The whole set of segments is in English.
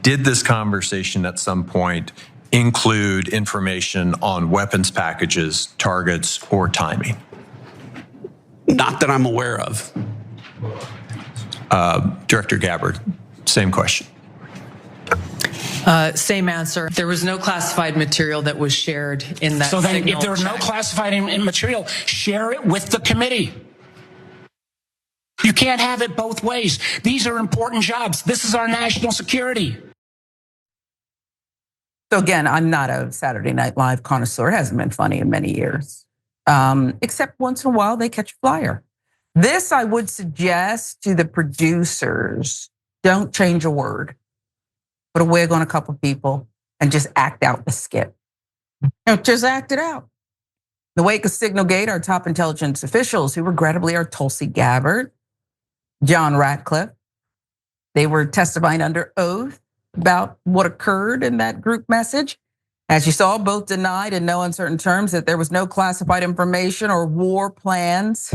did this conversation at some point include information on weapons packages, targets, or timing? Not that I'm aware of. Director Gabbard, same question. Same answer. There was no classified material that was shared in that. So then, signal if there was no check. classified material, share it with the committee. You can't have it both ways. These are important jobs. This is our national security. So again, I'm not a Saturday Night Live connoisseur. It hasn't been funny in many years. Except once in a while they catch a flyer. This I would suggest to the producers, don't change a word. Put a wig on a couple people and just act out the skit. Just act it out. In the wake of Signalgate, our top intelligence officials, who regrettably are Tulsi Gabbard, John Ratcliffe, they were testifying under oath about what occurred in that group message. As you saw, both denied in no uncertain terms that there was no classified information or war plans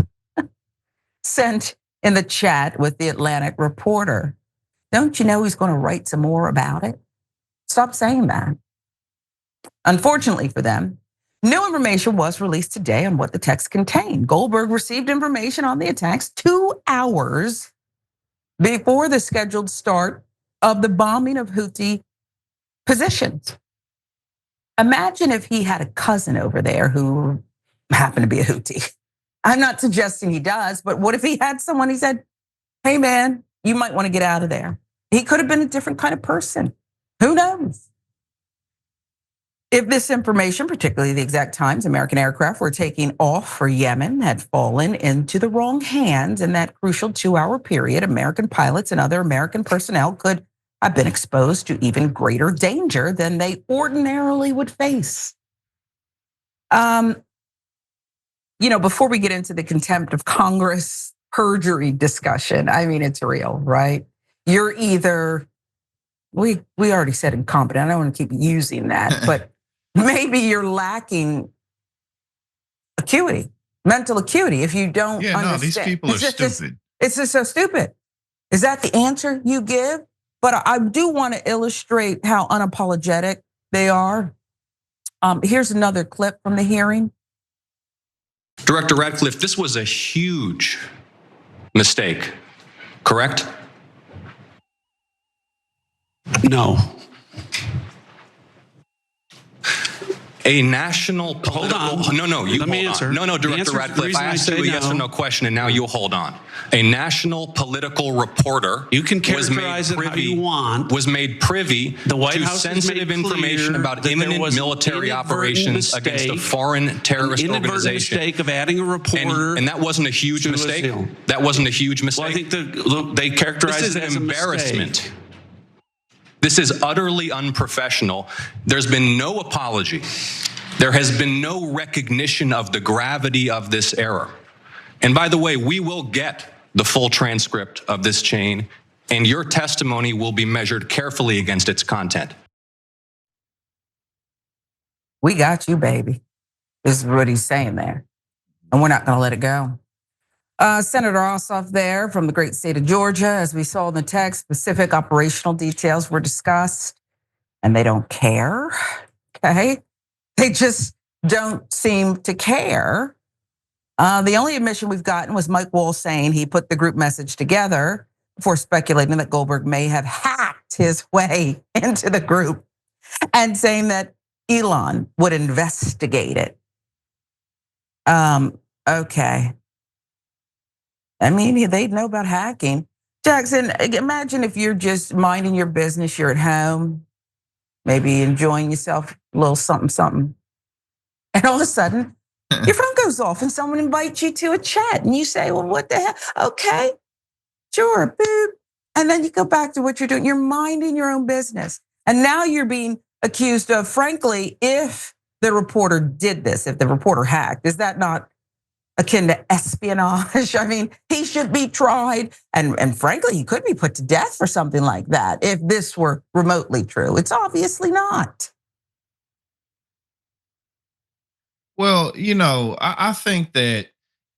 sent in the chat with the Atlantic reporter. Don't you know he's going to write some more about it? Stop saying that. Unfortunately for them, new information was released today on what the text contained. Goldberg received information on the attacks 2 hours before the scheduled start of the bombing of Houthi positions. Imagine if he had a cousin over there who happened to be a Houthi. I'm not suggesting he does, but what if he had someone he said, hey man, you might want to get out of there. He could have been a different kind of person. Who knows? If this information, particularly the exact times American aircraft were taking off for Yemen, had fallen into the wrong hands in that crucial 2-hour period, American pilots and other American personnel could have been exposed to even greater danger than they ordinarily would face. Before we get into the contempt of Congress perjury discussion, I mean, it's real, right? You're either, we already said incompetent, I don't want to keep using that, but maybe you're lacking acuity, mental acuity, if you don't understand. No, these people are stupid. It's just so stupid. Is that the answer you give? But I do want to illustrate how unapologetic they are. Here's another clip from the hearing. Director Ratcliffe, this was a huge mistake, correct? No. A national political... Hold on. No, you Let me hold answer. on. No, Director Ratcliffe, I asked you a yes or no question and now you'll hold on. A national political reporter... You can characterize it how you want. ...was made privy the White to House sensitive information about imminent military operations against a foreign terrorist organization. Mistake of adding a reporter... And that wasn't a huge mistake? That wasn't a huge mistake? Well, I think they characterize it as an a embarrassment. mistake. This is utterly unprofessional. There's been no apology. There has been no recognition of the gravity of this error. And by the way, we will get the full transcript of this chain, and your testimony will be measured carefully against its content. We got you, baby. This is what he's saying there. And we're not going to let it go. Senator Ossoff there from the great state of Georgia, as we saw in the text, specific operational details were discussed, and they don't care, okay? They just don't seem to care. The only admission we've gotten was Mike Wall saying he put the group message together before speculating that Goldberg may have hacked his way into the group and saying that Elon would investigate it. Okay. I mean, they'd know about hacking. Jackson, imagine if you're just minding your business, you're at home, maybe enjoying yourself, a little something, something. And all of a sudden, your phone goes off and someone invites you to a chat and you say, well, what the hell? Okay, sure, boop. And then you go back to what you're doing. You're minding your own business. And now you're being accused of, frankly, if the reporter did this, if the reporter hacked, is that not akin to espionage? I mean, he should be tried. And frankly, he could be put to death for something like that if this were remotely true. It's obviously not. Well, I think that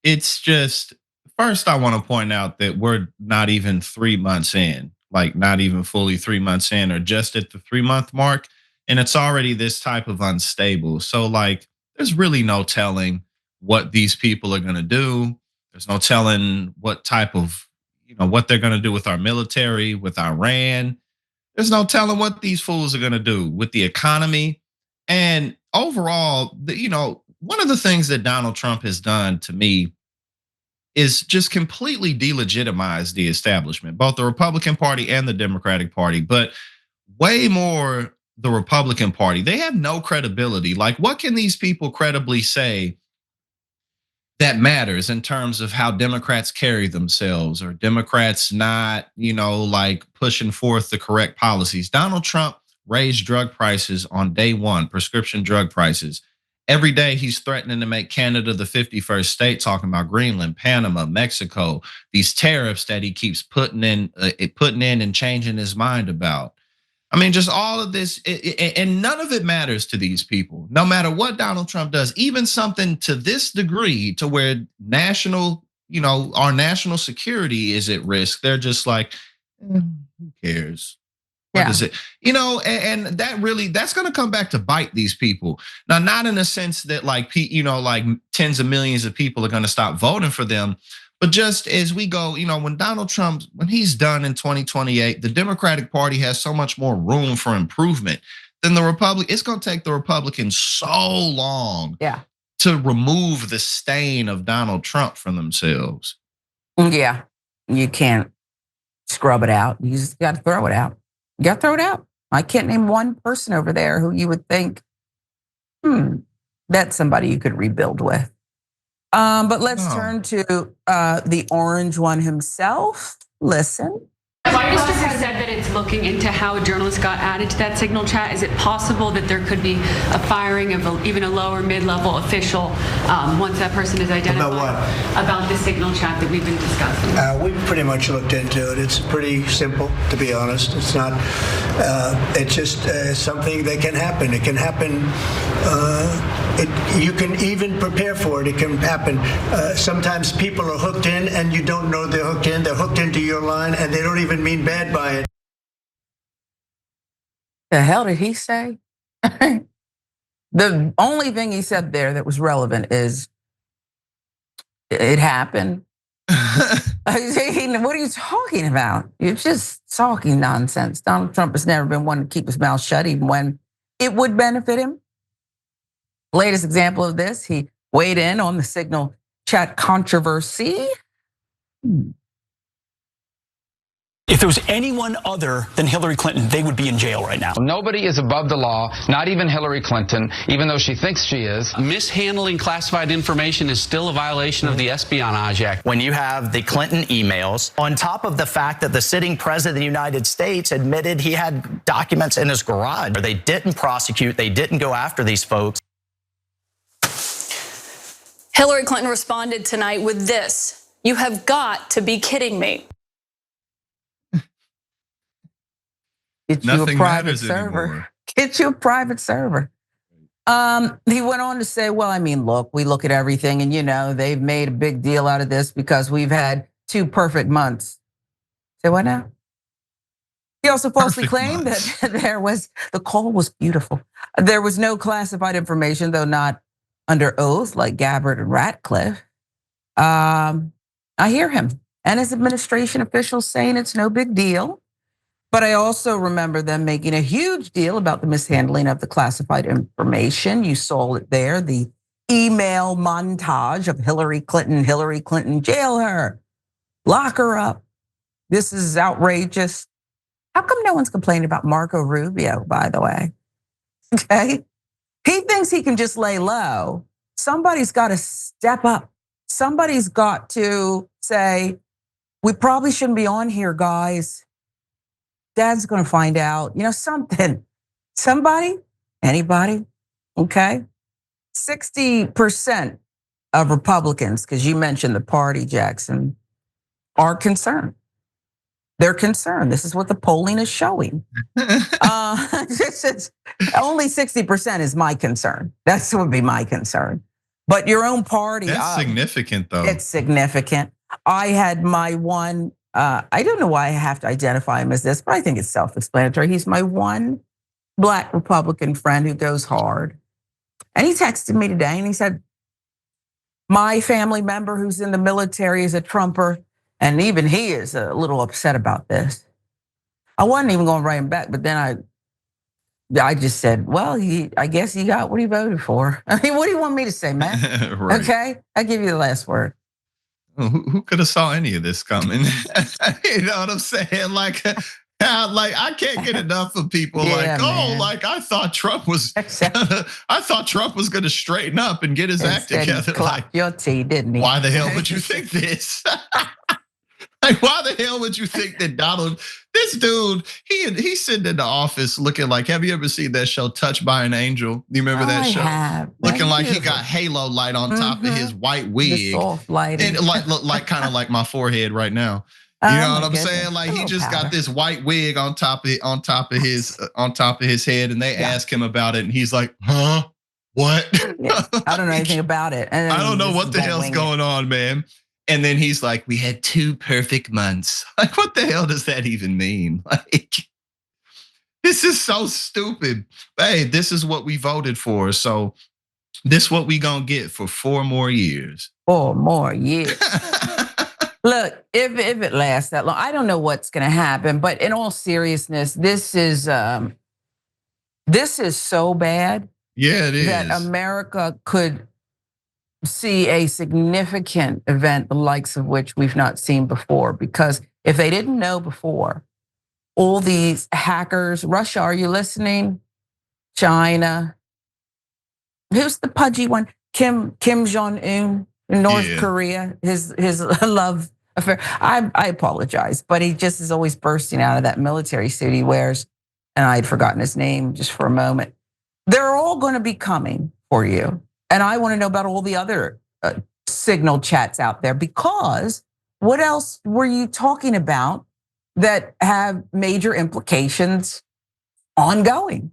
it's just, first I want to point out that we're not even 3 months in. like not even fully 3 months in or just at the 3-month mark. And it's already this type of unstable. So like, there's really no telling what these people are going to do. There's no telling what type of, what they're going to do with our military, with Iran. There's no telling what these fools are going to do with the economy. And overall, one of the things that Donald Trump has done to me is just completely delegitimize the establishment, both the Republican Party and the Democratic Party, but way more the Republican Party. They have no credibility. Like, what can these people credibly say that matters in terms of how Democrats carry themselves, or Democrats not, like pushing forth the correct policies? Donald Trump raised drug prices on day one, prescription drug prices. Every day he's threatening to make Canada the 51st state, talking about Greenland, Panama, Mexico, these tariffs that he keeps putting in and changing his mind about. I mean, just all of this, and none of it matters to these people, no matter what Donald Trump does, even something to this degree to where our national security is at risk. They're just like, who cares? What is it? And that's going to come back to bite these people. Now, not in a sense that like tens of millions of people are going to stop voting for them, but just as we go, when Donald Trump, when he's done in 2028, the Democratic Party has so much more room for improvement than the Republican. It's going to take the Republicans so long to remove the stain of Donald Trump from themselves. Yeah, you can't scrub it out. You just got to throw it out. You got to throw it out. I can't name one person over there who you would think, that's somebody you could rebuild with. But let's turn to the orange one himself. Listen. Prime Minister has said that it's looking into how a journalist got added to that signal chat. Is it possible that there could be a firing of even a lower mid-level official once that person is identified? About what? About the signal chat that we've been discussing. We've pretty much looked into it. It's pretty simple, to be honest. It's not. It's just something that can happen. It can happen. You can even prepare for it. It can happen. Sometimes people are hooked in, and you don't know they're hooked in. They're hooked into your line, and they don't even mean bad by it. The hell did he say? The only thing he said there that was relevant is it happened. What are you talking about? You're just talking nonsense. Donald Trump has never been one to keep his mouth shut, even when it would benefit him. Latest example of this, he weighed in on the signal chat controversy. If there was anyone other than Hillary Clinton, they would be in jail right now. Nobody is above the law, not even Hillary Clinton, even though she thinks she is. Mishandling classified information is still a violation of the Espionage Act. When you have the Clinton emails, on top of the fact that the sitting president of the United States admitted he had documents in his garage, they didn't prosecute, they didn't go after these folks. Hillary Clinton responded tonight with this: "You have got to be kidding me." Get you a private server. Get you a private server. He went on to say, well, I mean, look, we look at everything and they've made a big deal out of this because we've had 2 perfect months. Say what now? He also falsely claimed that the call was beautiful. There was no classified information, though not under oath like Gabbard and Ratcliffe. I hear him and his administration officials saying it's no big deal. But I also remember them making a huge deal about the mishandling of the classified information. You saw it there, the email montage of Hillary Clinton, jail her, lock her up. This is outrageous. How come no one's complaining about Marco Rubio, by the way? Okay. He thinks he can just lay low. Somebody's got to step up. Somebody's got to say, we probably shouldn't be on here, guys. Dad's going to find out, something. Somebody, anybody, okay? 60% of Republicans, because you mentioned the party, Jackson, are concerned. They're concerned. This is what the polling is showing. Only 60% is my concern. That would be my concern. But your own party. That's significant, though. It's significant. I had my one I don't know why I have to identify him as this, but I think it's self-explanatory. He's my one Black Republican friend who goes hard. And he texted me today and he said, my family member who's in the military is a Trumper, and even he is a little upset about this. I wasn't even going to write him back, but then I just said, well, I guess he got what he voted for. I mean, what do you want me to say, man? Right. Okay, I give you the last word. Well, who could have saw any of this coming? You know what I'm saying? Like I can't get enough of people like I thought Trump was I thought Trump was going to straighten up and get his act together. Like your tea, didn't he? Why the hell would you think this? Like, why the hell would you think that this dude, he's sitting in the office looking like, have you ever seen that show Touched by an Angel? Do you remember that show? Have. Looking like he got halo light on top of his white wig. The soft lighting. And like kind of like my forehead right now. You know what I'm saying? Like he just got this white wig on top of his head, and they ask him about it, and he's like, huh? What? Yeah, I don't know anything about it. I don't know what the hell's going on, man. And then he's like, we had 2 perfect months. Like, what the hell does that even mean? Like, this is so stupid. Hey, this is what we voted for. So this is what we gonna get for 4 more years. 4 more years. Look, if it lasts that long, I don't know what's gonna happen. But in all seriousness, this is so bad. Yeah, it is. That America could see a significant event, the likes of which we've not seen before. Because if they didn't know before, all these hackers, Russia, are you listening? China, who's the pudgy one? Kim Jong-un in North Korea, his love affair. I apologize, but he just is always bursting out of that military suit he wears. And I had forgotten his name just for a moment. They're all going to be coming for you. And I want to know about all the other signal chats out there, because what else were you talking about that have major implications ongoing?